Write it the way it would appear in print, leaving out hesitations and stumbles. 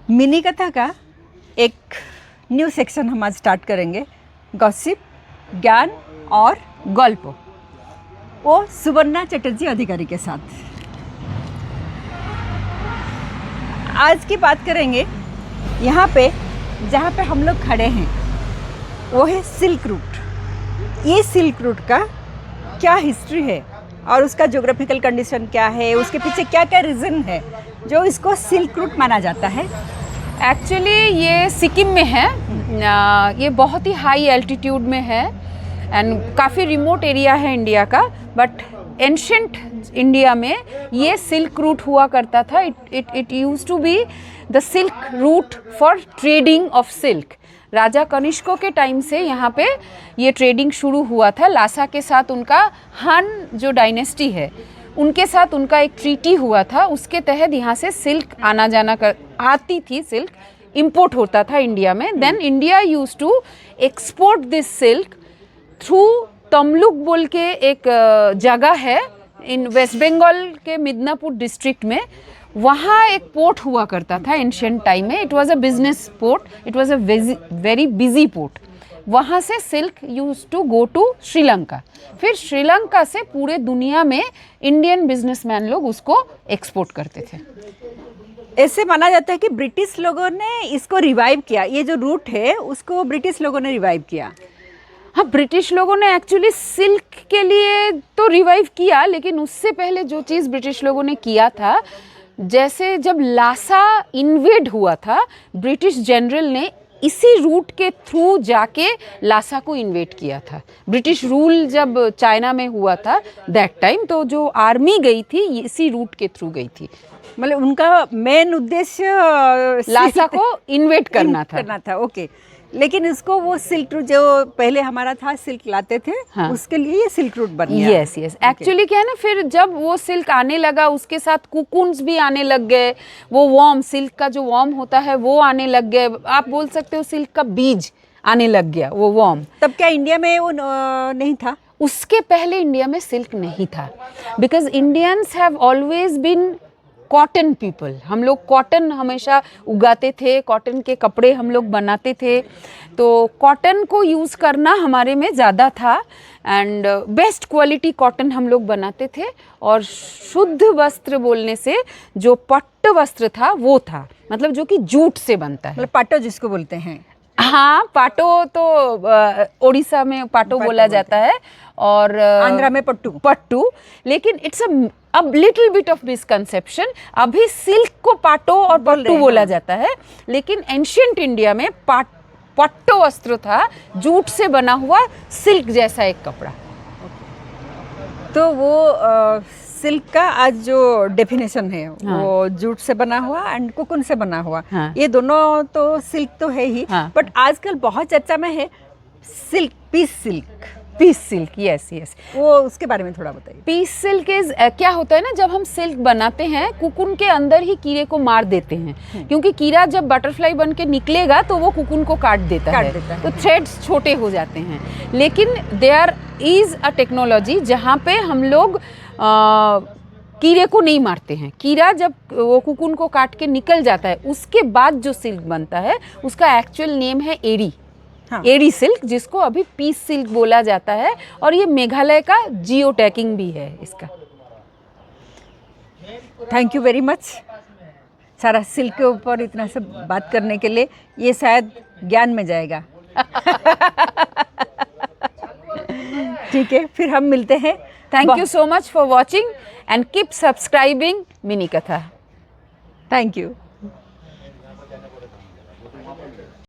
Mini कथा का एक न्यू सेक्शन हम आज स्टार्ट करेंगे, गॉसिप, ज्ञान और गल्प, वो सुवर्णा चटर्जी अधिकारी के साथ। आज की बात करेंगे यहाँ पे जहाँ पे हम लोग खड़े हैं, वो है सिल्क रूट। ये सिल्क रूट का क्या हिस्ट्री है और उसका ज्योग्राफिकल कंडीशन क्या है, उसके पीछे क्या क्या रीज़न है जो इसको सिल्क रूट माना जाता है। एक्चुअली ये सिक्किम में है, ये बहुत ही हाई एल्टीट्यूड में है एंड काफ़ी रिमोट एरिया है इंडिया का। बट एंशंट इंडिया में ये सिल्क रूट हुआ करता था। It used to be the silk route for trading of silk. राजा कनिष्कों के टाइम से यहाँ पे ये ट्रेडिंग शुरू हुआ था। लासा के साथ उनका हान जो डायनेस्टी है उनके साथ उनका एक ट्रीटी हुआ था, उसके तहत यहाँ से सिल्क आना जाना आती थी, सिल्क इंपोर्ट होता था इंडिया में। Then India used to export this silk through Tamluk बोल के एक जगह है इन वेस्ट बंगाल के मिदनापुर डिस्ट्रिक्ट में। वहाँ एक पोर्ट हुआ करता था एंशिएंट टाइम में। It was a business port, it was a very busy port. वहाँ से silk use to go to Sri Lanka. फिर श्रीलंका से पूरे दुनिया में इंडियन बिजनेसमैन लोग उसको एक्सपोर्ट करते थे। ऐसे माना जाता है कि ब्रिटिश लोगों ने इसको रिवाइव किया, ये जो रूट है उसको ब्रिटिश लोगों ने रिवाइव किया। हाँ, ब्रिटिश लोगों ने एक्चुअली सिल्क के लिए तो रिवाइव किया, लेकिन उससे पहले जो चीज़ ब्रिटिश लोगों ने किया था, जैसे जब लासा इन्वेड हुआ था, ब्रिटिश जनरल ने इसी रूट के थ्रू जाके लासा को इन्वेड किया था। ब्रिटिश रूल जब चाइना में हुआ था दैट टाइम, तो जो आर्मी गई थी इसी रूट के थ्रू गई थी। मतलब उनका मेन उद्देश्य लासा को इन्वेड करना था। ओके। लेकिन इसको वो सिल्क रूट जो पहले हमारा था, सिल्क लाते थे, हाँ, उसके लिए ये सिल्क रूट बन गया। यस एक्चुअली क्या है ना, फिर जब वो सिल्क आने लगा उसके साथ कुकुन्स भी आने लग गए। वो वॉर्म, सिल्क का जो वॉर्म होता है वो आने लग गए। आप बोल सकते हो सिल्क का बीज आने लग गया, वो वॉर्म। तब क्या इंडिया में वो नहीं था? उसके पहले इंडिया में सिल्क नहीं था, because Indians have always been cotton people. हम लोग कॉटन हमेशा उगाते थे, कॉटन के कपड़े हम लोग बनाते थे, तो कॉटन को यूज़ करना हमारे में ज़्यादा था एंड बेस्ट क्वालिटी कॉटन हम लोग बनाते थे। और शुद्ध वस्त्र बोलने से जो पट्ट वस्त्र था वो था, मतलब जो कि जूट से बनता है, मतलब पाटो जिसको बोलते हैं। हाँ, पाटो तो उड़ीसा में पाटो बोला जाता है और आंध्रा में पट्टू। लेकिन it's a little bit of misconception. अभी सिल्क को पाटो और पट्टू बोला जाता है, लेकिन एंशिएंट इंडिया में पट्टो वस्त्र था, जूट से बना हुआ सिल्क जैसा एक कपड़ा। तो वो सिल्क का आज जो डेफिनेशन है, हाँ, वो जूट से बना हुआ एंड कोकून से बना हुआ। हाँ, ये दोनों तो सिल्क तो है ही। हाँ, बट आजकल बहुत चर्चा में है सिल्क, पीस सिल्क। यस वो उसके बारे में थोड़ा बताइए। पीस सिल्क क्या होता है ना, जब हम सिल्क बनाते हैं कुकुन के अंदर ही कीड़े को मार देते हैं, क्योंकि कीड़ा जब बटरफ्लाई बन के निकलेगा तो वो कुकुन को काट देता है, तो थ्रेड्स छोटे हो जाते हैं। लेकिन देयर इज अ टेक्नोलॉजी जहाँ पे हम लोग कीड़े को नहीं मारते हैं। कीड़ा जब वो कुकुन को काट के निकल जाता है, उसके बाद जो सिल्क बनता है उसका एक्चुअल नेम है एरी। हाँ, एरी सिल्क, जिसको अभी पीस सिल्क बोला जाता है। और ये मेघालय का जियो टैगिंग भी है इसका। थैंक यू वेरी मच सारा सिल्क के ऊपर इतना सब बात करने के लिए। ये शायद ज्ञान में जाएगा। ठीक है, फिर हम मिलते हैं। Thank you so much for watching and keep subscribing mini Katha. Thank you.